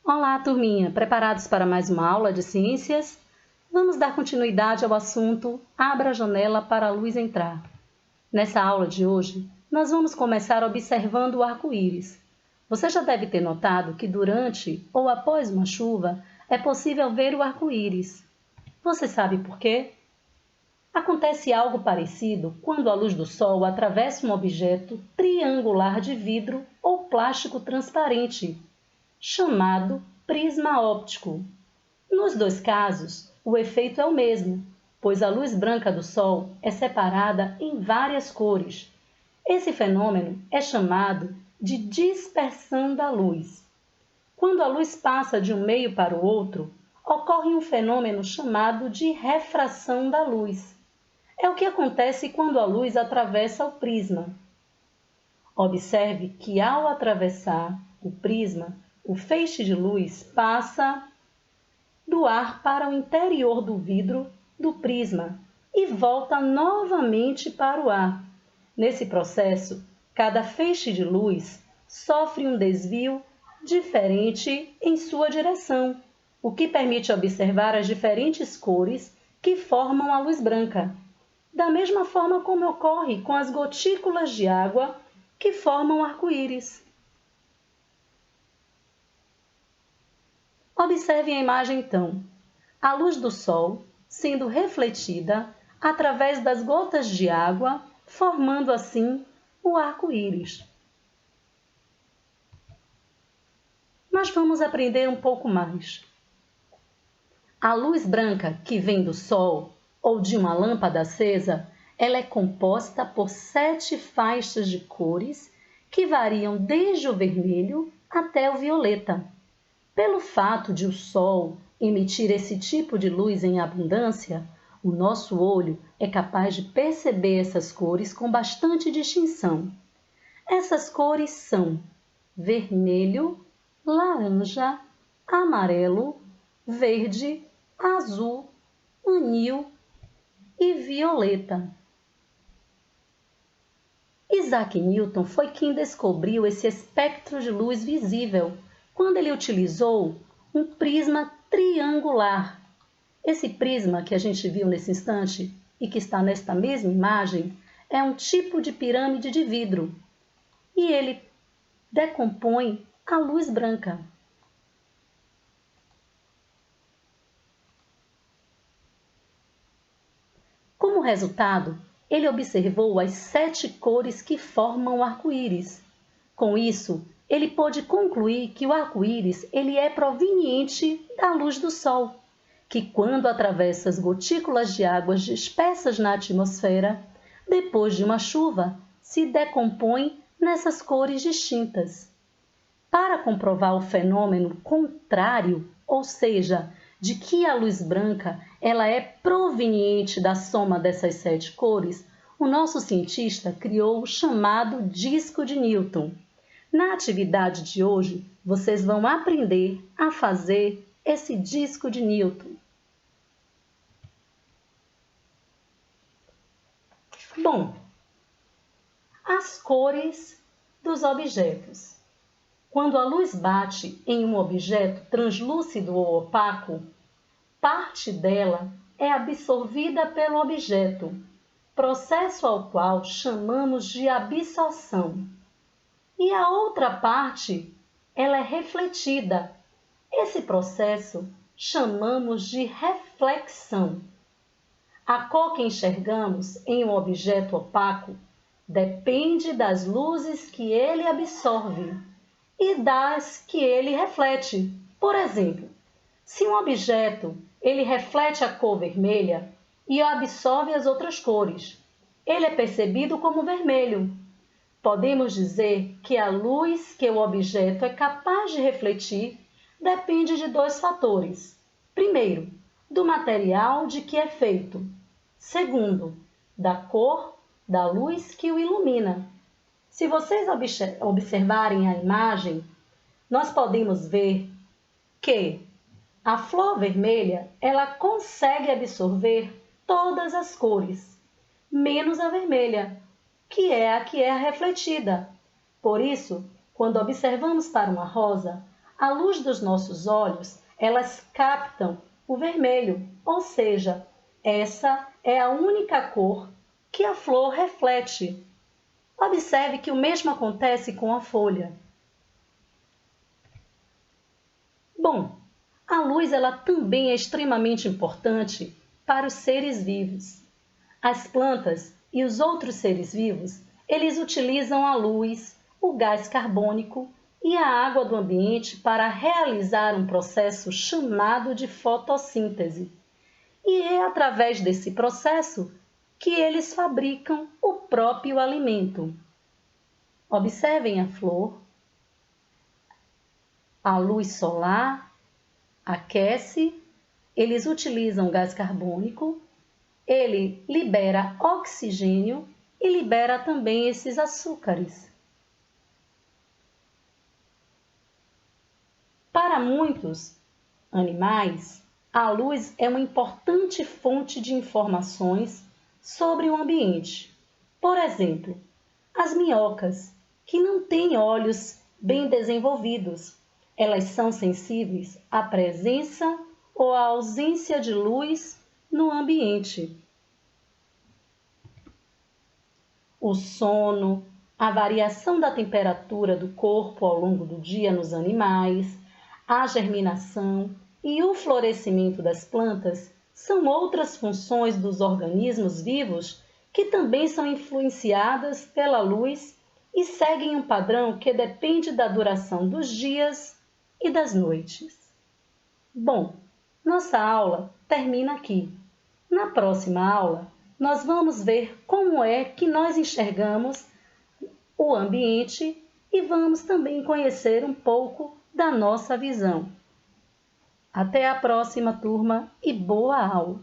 Olá, turminha! Preparados para mais uma aula de ciências? Vamos dar continuidade ao assunto Abra a janela para a luz entrar. Nessa aula de hoje, nós vamos começar observando o arco-íris. Você já deve ter notado que durante ou após uma chuva é possível ver o arco-íris. Você sabe por quê? Acontece algo parecido quando a luz do sol atravessa um objeto triangular de vidro ou plástico transparente, chamado prisma óptico. Nos dois casos, o efeito é o mesmo, pois a luz branca do Sol é separada em várias cores. Esse fenômeno é chamado de dispersão da luz. Quando a luz passa de um meio para o outro, ocorre um fenômeno chamado de refração da luz. É o que acontece quando a luz atravessa o prisma. Observe que ao atravessar o prisma, o feixe de luz passa do ar para o interior do vidro do prisma e volta novamente para o ar. Nesse processo, cada feixe de luz sofre um desvio diferente em sua direção, o que permite observar as diferentes cores que formam a luz branca, da mesma forma como ocorre com as gotículas de água que formam o arco-íris. Observe a imagem então. A luz do sol sendo refletida através das gotas de água, formando assim o arco-íris. Mas vamos aprender um pouco mais. A luz branca que vem do sol ou de uma lâmpada acesa, ela é composta por 7 faixas de cores que variam desde o vermelho até o violeta. Pelo fato de o Sol emitir esse tipo de luz em abundância, o nosso olho é capaz de perceber essas cores com bastante distinção. Essas cores são vermelho, laranja, amarelo, verde, azul, anil e violeta. Isaac Newton foi quem descobriu esse espectro de luz visível quando ele utilizou um prisma triangular. Esse prisma que a gente viu nesse instante e que está nesta mesma imagem é um tipo de pirâmide de vidro e ele decompõe a luz branca. Como resultado, ele observou as 7 cores que formam o arco-íris. Com isso, ele pôde concluir que o arco-íris ele é proveniente da luz do sol, que quando atravessa as gotículas de águas dispersas na atmosfera, depois de uma chuva, se decompõe nessas cores distintas. Para comprovar o fenômeno contrário, ou seja, de que a luz branca ela é proveniente da soma dessas 7 cores, o nosso cientista criou o chamado disco de Newton. Na atividade de hoje, vocês vão aprender a fazer esse disco de Newton. Bom, as cores dos objetos. Quando a luz bate em um objeto translúcido ou opaco, parte dela é absorvida pelo objeto, processo ao qual chamamos de absorção. E a outra parte, ela é refletida. Esse processo chamamos de reflexão. A cor que enxergamos em um objeto opaco depende das luzes que ele absorve e das que ele reflete. Por exemplo, se um objeto ele reflete a cor vermelha e absorve as outras cores, ele é percebido como vermelho. Podemos dizer que a luz que o objeto é capaz de refletir depende de 2 fatores. Primeiro, do material de que é feito. Segundo, da cor da luz que o ilumina. Se vocês observarem a imagem, nós podemos ver que a flor vermelha ela consegue absorver todas as cores, menos a vermelha, que é refletida. Por isso, quando observamos para uma rosa, A luz dos nossos olhos, elas captam o vermelho, ou seja, essa é a única cor que a flor reflete. Observe que o mesmo acontece com a folha. Bom, a luz ela também é extremamente importante para os seres vivos. As plantas e os outros seres vivos, eles utilizam a luz, o gás carbônico e a água do ambiente para realizar um processo chamado de fotossíntese. E é através desse processo que eles fabricam o próprio alimento. Observem a flor. A luz solar aquece, eles utilizam gás carbônico, ele libera oxigênio e libera também esses açúcares. Para muitos animais, a luz é uma importante fonte de informações sobre o ambiente. Por exemplo, as minhocas, que não têm olhos bem desenvolvidos, elas são sensíveis à presença ou à ausência de luz no ambiente. O sono, a variação da temperatura do corpo ao longo do dia nos animais, a germinação e o florescimento das plantas são outras funções dos organismos vivos que também são influenciadas pela luz e seguem um padrão que depende da duração dos dias e das noites. Bom, nossa aula termina aqui. Na próxima aula, nós vamos ver como é que nós enxergamos o ambiente e vamos também conhecer um pouco da nossa visão. Até a próxima, turma, e boa aula!